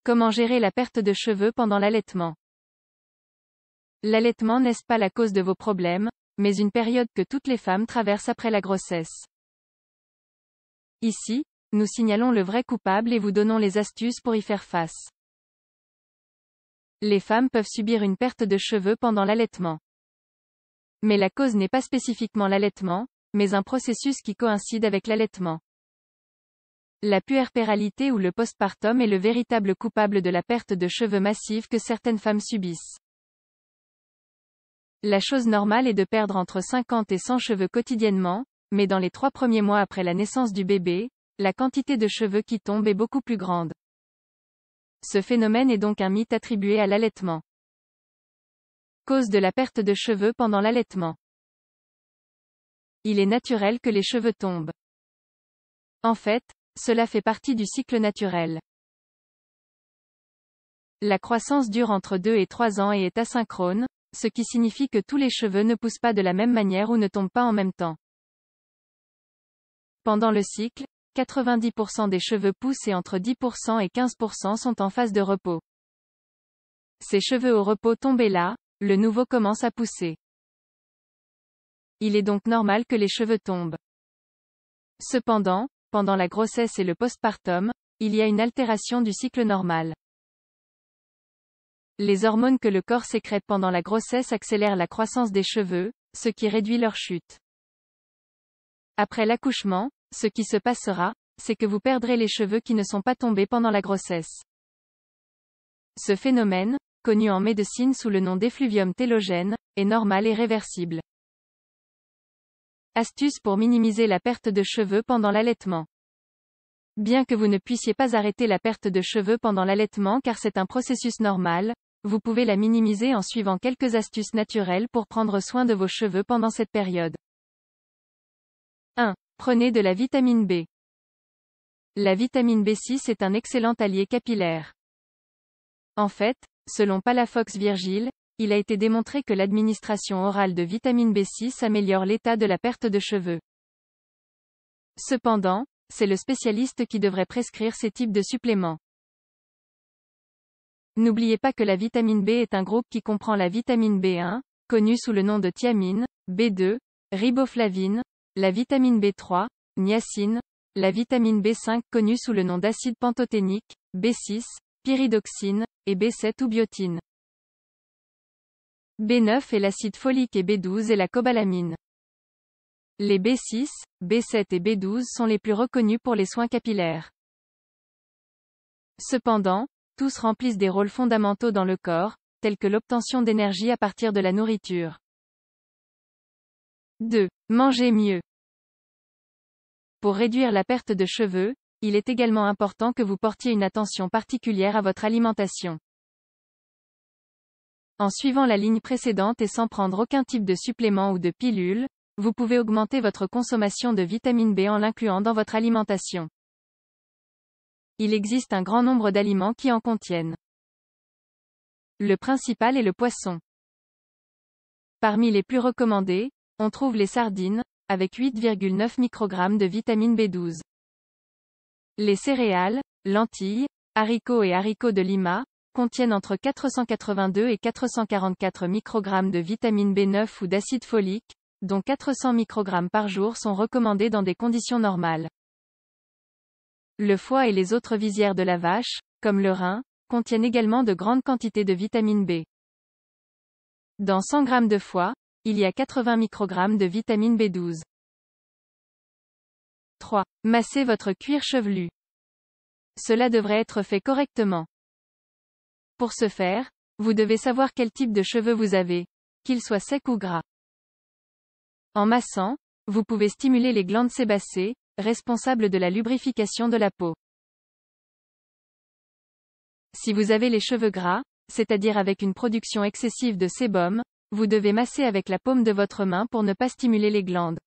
Comment gérer la perte de cheveux pendant l'allaitement? L'allaitement n'est pas la cause de vos problèmes, mais une période que toutes les femmes traversent après la grossesse. Ici, nous signalons le vrai coupable et vous donnons les astuces pour y faire face. Les femmes peuvent subir une perte de cheveux pendant l'allaitement. Mais la cause n'est pas spécifiquement l'allaitement, mais un processus qui coïncide avec l'allaitement. La puerpéralité ou le postpartum est le véritable coupable de la perte de cheveux massive que certaines femmes subissent. La chose normale est de perdre entre 50 et 100 cheveux quotidiennement, mais dans les 3 premiers mois après la naissance du bébé, la quantité de cheveux qui tombe est beaucoup plus grande. Ce phénomène est donc un mythe attribué à l'allaitement. Cause de la perte de cheveux pendant l'allaitement. Il est naturel que les cheveux tombent. En fait, cela fait partie du cycle naturel. La croissance dure entre 2 et 3 ans et est asynchrone, ce qui signifie que tous les cheveux ne poussent pas de la même manière ou ne tombent pas en même temps. Pendant le cycle, 90% des cheveux poussent et entre 10% et 15% sont en phase de repos. Ces cheveux au repos tombés là, le nouveau commence à pousser. Il est donc normal que les cheveux tombent. Cependant, pendant la grossesse et le postpartum, il y a une altération du cycle normal. Les hormones que le corps sécrète pendant la grossesse accélèrent la croissance des cheveux, ce qui réduit leur chute. Après l'accouchement, ce qui se passera, c'est que vous perdrez les cheveux qui ne sont pas tombés pendant la grossesse. Ce phénomène, connu en médecine sous le nom d'effluvium télogène, est normal et réversible. Astuce pour minimiser la perte de cheveux pendant l'allaitement. Bien que vous ne puissiez pas arrêter la perte de cheveux pendant l'allaitement car c'est un processus normal, vous pouvez la minimiser en suivant quelques astuces naturelles pour prendre soin de vos cheveux pendant cette période. 1. Prenez de la vitamine B. La vitamine B6 est un excellent allié capillaire. En fait, selon Palafox Virgile, il a été démontré que l'administration orale de vitamine B6 améliore l'état de la perte de cheveux. Cependant, c'est le spécialiste qui devrait prescrire ces types de suppléments. N'oubliez pas que la vitamine B est un groupe qui comprend la vitamine B1, connue sous le nom de thiamine, B2, riboflavine, la vitamine B3, niacine, la vitamine B5 connue sous le nom d'acide pantothénique, B6, pyridoxine, et B7 ou biotine. B9 est l'acide folique et B12 est la cobalamine. Les B6, B7 et B12 sont les plus reconnus pour les soins capillaires. Cependant, tous remplissent des rôles fondamentaux dans le corps, tels que l'obtention d'énergie à partir de la nourriture. 2. Mangez mieux. Pour réduire la perte de cheveux, il est également important que vous portiez une attention particulière à votre alimentation. En suivant la ligne précédente et sans prendre aucun type de supplément ou de pilule, vous pouvez augmenter votre consommation de vitamine B en l'incluant dans votre alimentation. Il existe un grand nombre d'aliments qui en contiennent. Le principal est le poisson. Parmi les plus recommandés, on trouve les sardines, avec 8,9 microgrammes de vitamine B12. Les céréales, lentilles, haricots et haricots de Lima, contiennent entre 482 et 444 microgrammes de vitamine B9 ou d'acide folique, dont 400 microgrammes par jour sont recommandés dans des conditions normales. Le foie et les autres visières de la vache, comme le rein, contiennent également de grandes quantités de vitamine B. Dans 100 g de foie, il y a 80 microgrammes de vitamine B12. 3. Massez votre cuir chevelu. Cela devrait être fait correctement. Pour ce faire, vous devez savoir quel type de cheveux vous avez, qu'ils soient secs ou gras. En massant, vous pouvez stimuler les glandes sébacées, responsables de la lubrification de la peau. Si vous avez les cheveux gras, c'est-à-dire avec une production excessive de sébum, vous devez masser avec la paume de votre main pour ne pas stimuler les glandes.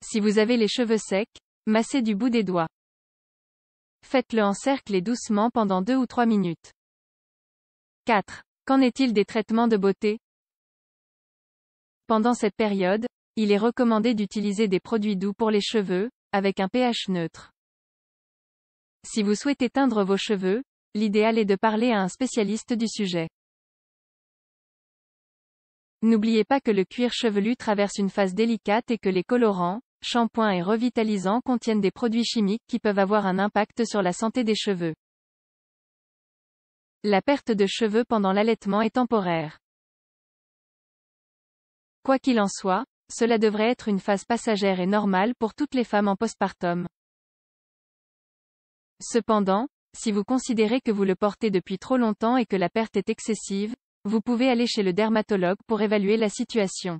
Si vous avez les cheveux secs, massez du bout des doigts. Faites-le en cercle et doucement pendant 2 ou 3 minutes. 4. Qu'en est-il des traitements de beauté? Pendant cette période, il est recommandé d'utiliser des produits doux pour les cheveux, avec un pH neutre. Si vous souhaitez teindre vos cheveux, l'idéal est de parler à un spécialiste du sujet. N'oubliez pas que le cuir chevelu traverse une phase délicate et que les colorants, shampoings et revitalisants contiennent des produits chimiques qui peuvent avoir un impact sur la santé des cheveux. La perte de cheveux pendant l'allaitement est temporaire. Quoi qu'il en soit, cela devrait être une phase passagère et normale pour toutes les femmes en postpartum. Cependant, si vous considérez que vous le portez depuis trop longtemps et que la perte est excessive, vous pouvez aller chez le dermatologue pour évaluer la situation.